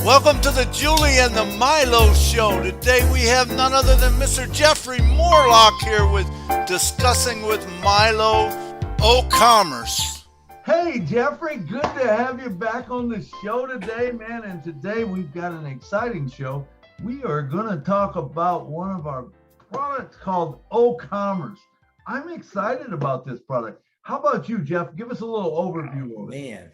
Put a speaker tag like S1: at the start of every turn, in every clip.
S1: Welcome to the Julie and the Milo show. Today we have none other than Mr. Jeffery Morlock here with discussing with Milo OCommerce.
S2: Hey Jeffrey, good to have you back on the show today, man. And today we've got an exciting show. We are going to talk about one of our products called OCommerce. I'm excited about this product. How about you, Jeff? Give us a little overview of it.
S3: Man,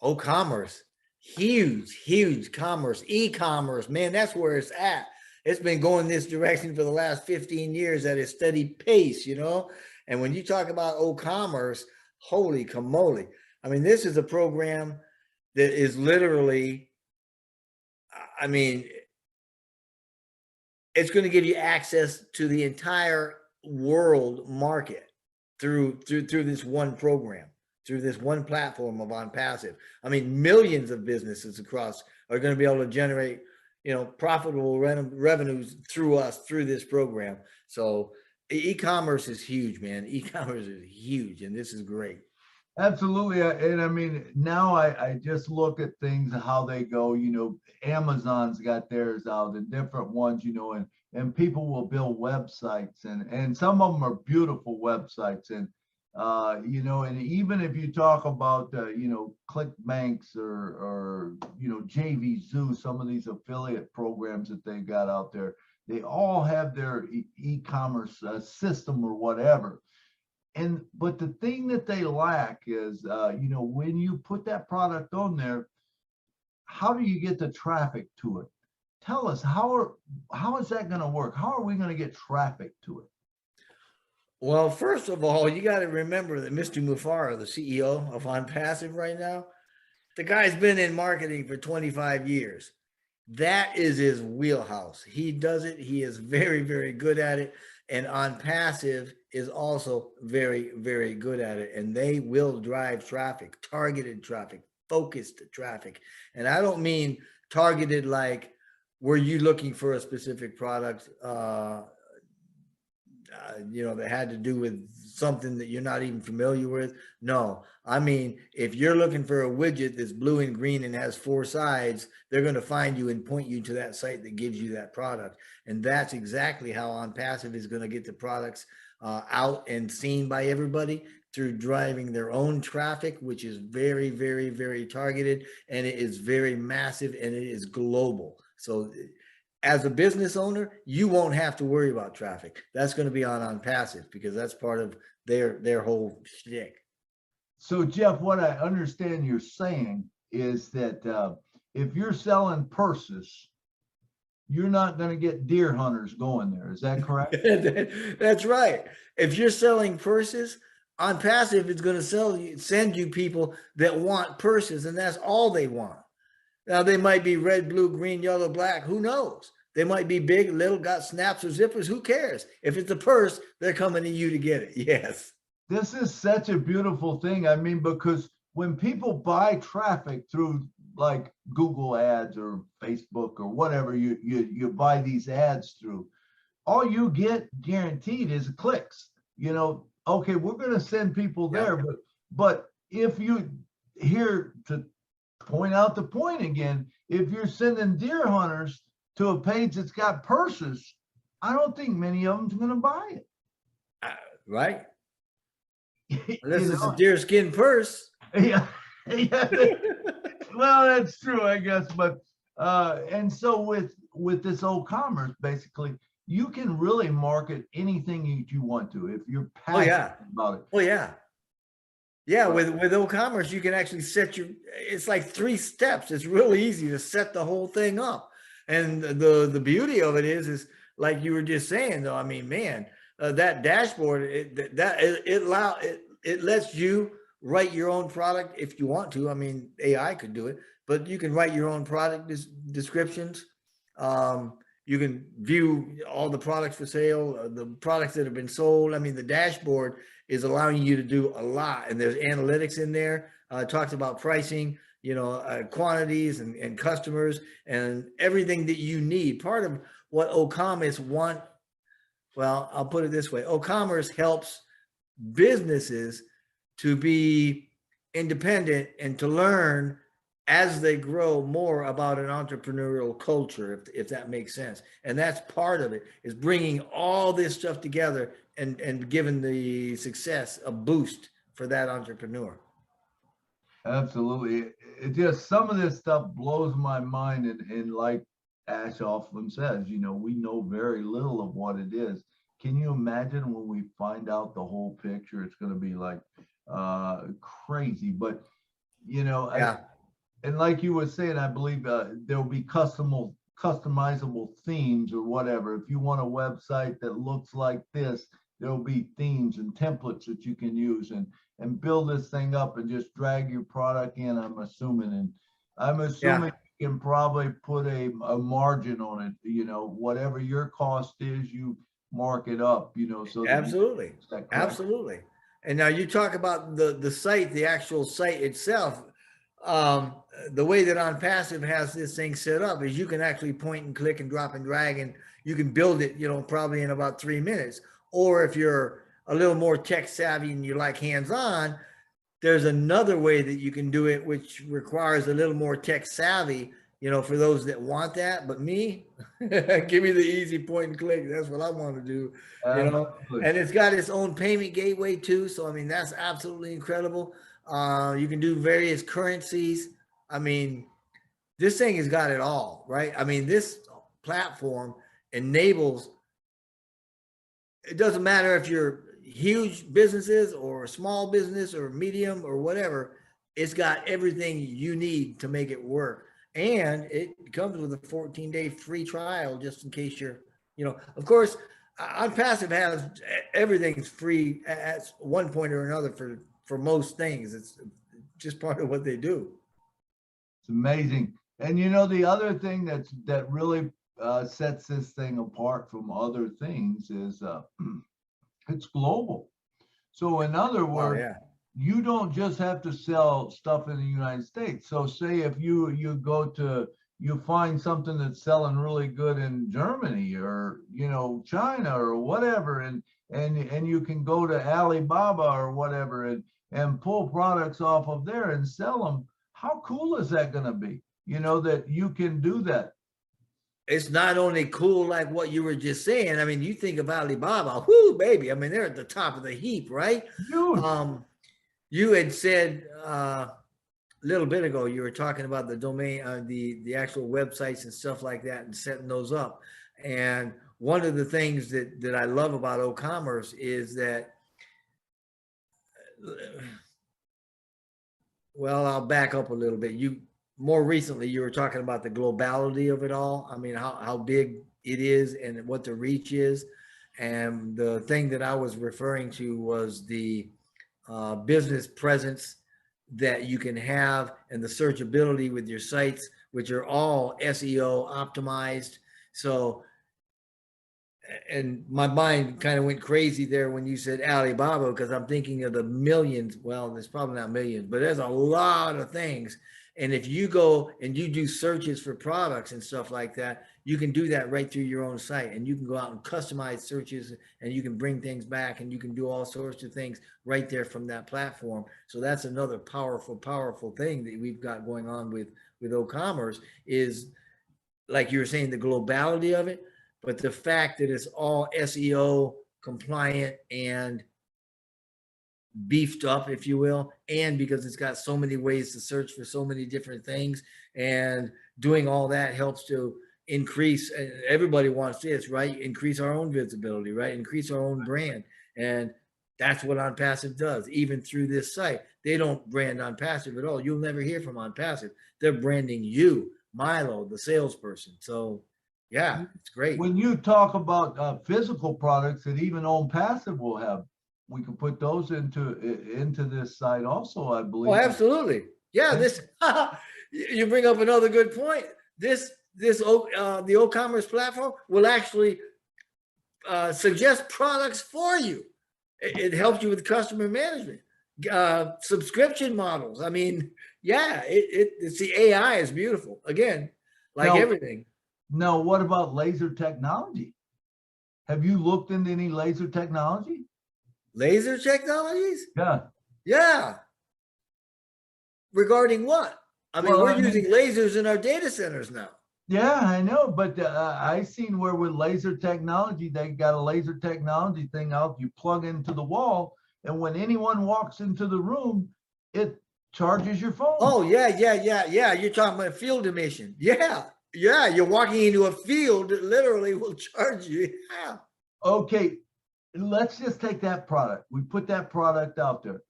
S3: OCommerce, huge commerce, e-commerce, man, that's where it's at. It's been going this direction for the last 15 years at a steady pace, you know? And when you talk about OCommerce, holy camole. I mean, this is a program that is literally, I mean, it's going to give you access to the entire world market through this one program, through this one platform of ONPASSIVE. I mean, millions of businesses across are going to be able to generate, you know, profitable revenues through us, through this program. So e-commerce is huge, man. E-commerce is huge, and this is great.
S2: Absolutely. And I mean, now I just look at things, how they go, you know, Amazon's got theirs out and different ones, you know, and people will build websites and some of them are beautiful websites. And, you know, and even if you talk about, you know, ClickBanks or, you know, JV Zoo, some of these affiliate programs that they got out there, they all have their e-commerce system or whatever. But the thing that they lack is, you know, when you put that product on there, how do you get the traffic to it? Tell us, how is that going to work? How are we going to get traffic to it?
S3: Well, first of all, you got to remember that Mr. Mufara, the CEO of ONPASSIVE right now, the guy's been in marketing for 25 years. That is his wheelhouse. He does it. He is very, very good at it. And ONPASSIVE is also very, very good at it. And they will drive traffic, targeted traffic, focused traffic. And I don't mean targeted like, were you looking for a specific product, you know, that had to do with something that you're not even familiar with? No, I mean, if you're looking for a widget that's blue and green and has 4 sides, they're going to find you and point you to that site that gives you that product. And that's exactly how ONPASSIVE is going to get the products out and seen by everybody, through driving their own traffic, which is very, very, very targeted, and it is very massive, and it is global. So as a business owner, you won't have to worry about traffic. That's going to be on ONPASSIVE because that's part of their whole shtick.
S2: So Jeff, what I understand you're saying is that if you're selling purses, you're not going to get deer hunters going there. Is that correct?
S3: That's right. If you're selling purses, ONPASSIVE is going to send you people that want purses, and that's all they want. Now, they might be red, blue, green, yellow, black. Who knows? They might be big, little, got snaps or zippers. Who cares? If it's a purse, they're coming to you to get it. Yes.
S2: This is such a beautiful thing. I mean, because when people buy traffic through like Google ads or Facebook or whatever you buy these ads through, all you get guaranteed is clicks. You know, okay, we're going to send people there, but if you, here to point out the point again, if you're sending deer hunters to a page that's got purses, I don't think many of them's going to buy it.
S3: Right. Unless it's a deerskin purse.
S2: Yeah. Well, that's true, I guess. But and so with this OCommerce, basically, you can really market anything that you want to if you're passionate about it.
S3: Oh yeah. Yeah, with OCommerce, you can actually set it's like 3 steps. It's really easy to set the whole thing up. And the beauty of it is like you were just saying, though, I mean, man, that dashboard, it lets you write your own product if you want to. I mean, AI could do it, but you can write your own product descriptions. You can view all the products for sale, the products that have been sold. I mean, the dashboard is allowing you to do a lot, and there's analytics in there. It talks about pricing, you know, quantities and customers and everything that you need. Part of what OCommerce well, I'll put it this way. OCommerce helps businesses to be independent and to learn as they grow more about an entrepreneurial culture, if that makes sense. And that's part of it, is bringing all this stuff together and giving the success a boost for that entrepreneur.
S2: Absolutely. It just, some of this stuff blows my mind. And like Ash often says, you know, we know very little of what it is. Can you imagine when we find out the whole picture? It's going to be like crazy. But, you know,
S3: Yeah.
S2: and like you were saying, I believe there'll be customizable themes or whatever. If you want a website that looks like this, there'll be themes and templates that you can use and build this thing up and just drag your product in, I'm assuming. And I'm assuming you can probably put a margin on it, you know, whatever your cost is, you mark it up, you know, so
S3: Absolutely. Absolutely. And now you talk about the site, the actual site itself. The way that ONPASSIVE has this thing set up is you can actually point and click and drop and drag, and you can build it, you know, probably in about 3 minutes. Or if you're a little more tech savvy and you like hands-on, there's another way that you can do it, which requires a little more tech savvy, you know, for those that want that. But me, give me the easy point and click. That's what I want to do, you know. And it's got its own payment gateway too. So, I mean, that's absolutely incredible. You can do various currencies. I mean, this thing has got it all, right? I mean, this platform enables, it doesn't matter if you're huge businesses or a small business or medium or whatever, it's got everything you need to make it work. And it comes with a 14-day free trial, just in case you're, you know, of course, ONPASSIVE has everything's free at one point or another for most things. It's just part of what they do.
S2: It's amazing. And you know, the other thing that really sets this thing apart from other things is it's global. So in other words, you don't just have to sell stuff in the United States. So say if you find something that's selling really good in Germany or, you know, China or whatever, and you can go to Alibaba or whatever and pull products off of there and sell them. How cool is that going to be? You know, that you can do that.
S3: It's not only cool like what you were just saying. I mean, you think of Alibaba, whoo, baby. I mean, they're at the top of the heap, right?
S2: Huge.
S3: You had said a little bit ago, you were talking about the domain, the actual websites and stuff like that, and setting those up. And one of the things that I love about OCommerce is that, well, I'll back up a little bit. More recently, you were talking about the globality of it all. I mean, how big it is and what the reach is. And the thing that I was referring to was the business presence that you can have and the searchability with your sites, which are all SEO optimized. So, and my mind kind of went crazy there when you said Alibaba, because I'm thinking of the millions. Well, there's probably not millions, but there's a lot of things. And if you go and you do searches for products and stuff like that, you can do that right through your own site, and you can go out and customize searches, and you can bring things back, and you can do all sorts of things right there from that platform. So that's another powerful thing that we've got going on with OCommerce, is like you were saying, the globality of it, but the fact that it's all SEO compliant and beefed up, if you will, and because it's got so many ways to search for so many different things, and doing all that helps to increase, everybody wants this, right? Increase our own visibility, right? Increase our own brand. And that's what ONPASSIVE does. Even through this site, they don't brand ONPASSIVE at all. You'll never hear from ONPASSIVE. They're branding you, Milo, the salesperson. So yeah, it's great.
S2: When you talk about physical products that even ONPASSIVE will have, we can put those into this site also, I believe.
S3: Oh, absolutely. Yeah, this you bring up another good point. The OCommerce platform will actually suggest products for you. It helps you with customer management, subscription models. I mean, yeah, it's the AI is beautiful. Again, like everything.
S2: Now, what about laser technology? Have you looked into any laser technology?
S3: Laser technologies?
S2: Yeah.
S3: Yeah. Regarding what? I mean, we're using lasers in our data centers now.
S2: Yeah, I know, but I seen where with laser technology, they got a laser technology thing out. You plug into the wall, and when anyone walks into the room, it charges your phone.
S3: Oh, yeah. You're talking about field emission. Yeah. You're walking into a field that literally will charge you. Yeah.
S2: Okay, let's just take that product. We put that product out there.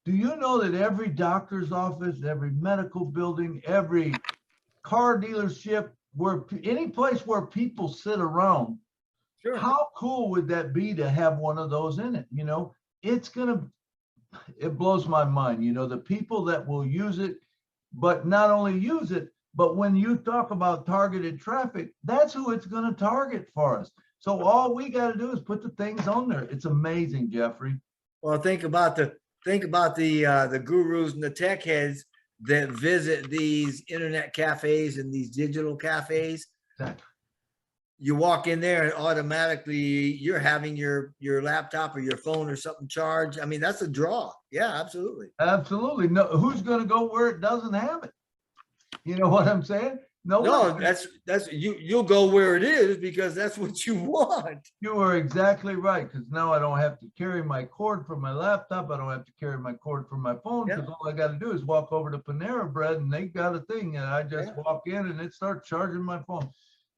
S2: Do you know that every doctor's office, every medical building, every car dealership, where any place where people sit around,
S3: Sure.
S2: how cool would that be to have one of those in it? You know, it blows my mind, you know, the people that will use it, but not only use it, but when you talk about targeted traffic, that's who it's going to target for us. So all we got to do is put the things on there. It's amazing, Jeffrey.
S3: Well, think about the gurus and the tech heads that visit these internet cafes and these digital cafes.
S2: Exactly.
S3: You walk in there and automatically you're having your laptop or your phone or something charged. I mean, that's a draw. Yeah, absolutely.
S2: Absolutely. No, who's going to go where it doesn't have it? You know what I'm saying?
S3: No, that's you'll go where it is because that's what you want.
S2: You are exactly right. Because now I don't have to carry my cord from my laptop. I don't have to carry my cord from my phone, because all I got to do is walk over to Panera Bread and they got a thing, and I just walk in and it starts charging my phone.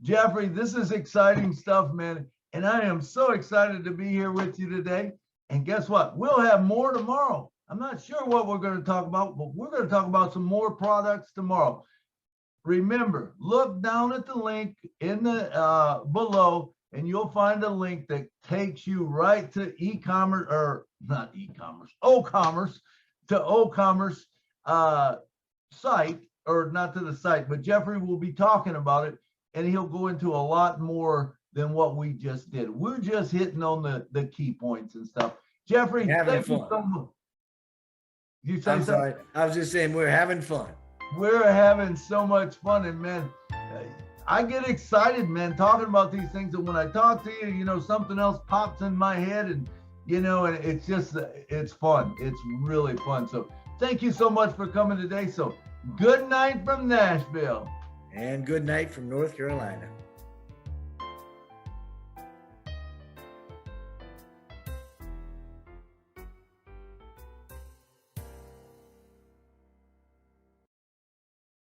S2: Jeffrey, this is exciting stuff, man. And I am so excited to be here with you today. And guess what? We'll have more tomorrow. I'm not sure what we're going to talk about, but we're going to talk about some more products tomorrow. Remember, look down at the link in the below, and you'll find a link that takes you right to e-commerce, or not e-commerce, OCommerce, to OCommerce site, or not to the site, but Jeffrey will be talking about it, and he'll go into a lot more than what we just did. We're just hitting on the key points and stuff. Jeffrey, thank you so much. You say
S3: I'm sorry. I was just saying we're having fun.
S2: We're having so much fun, and man, I get excited, man, talking about these things. And when I talk to you, you know, something else pops in my head, and you know, and it's just, it's fun. It's really fun. So thank you so much for coming today. So good night from Nashville.
S3: And good night from North Carolina.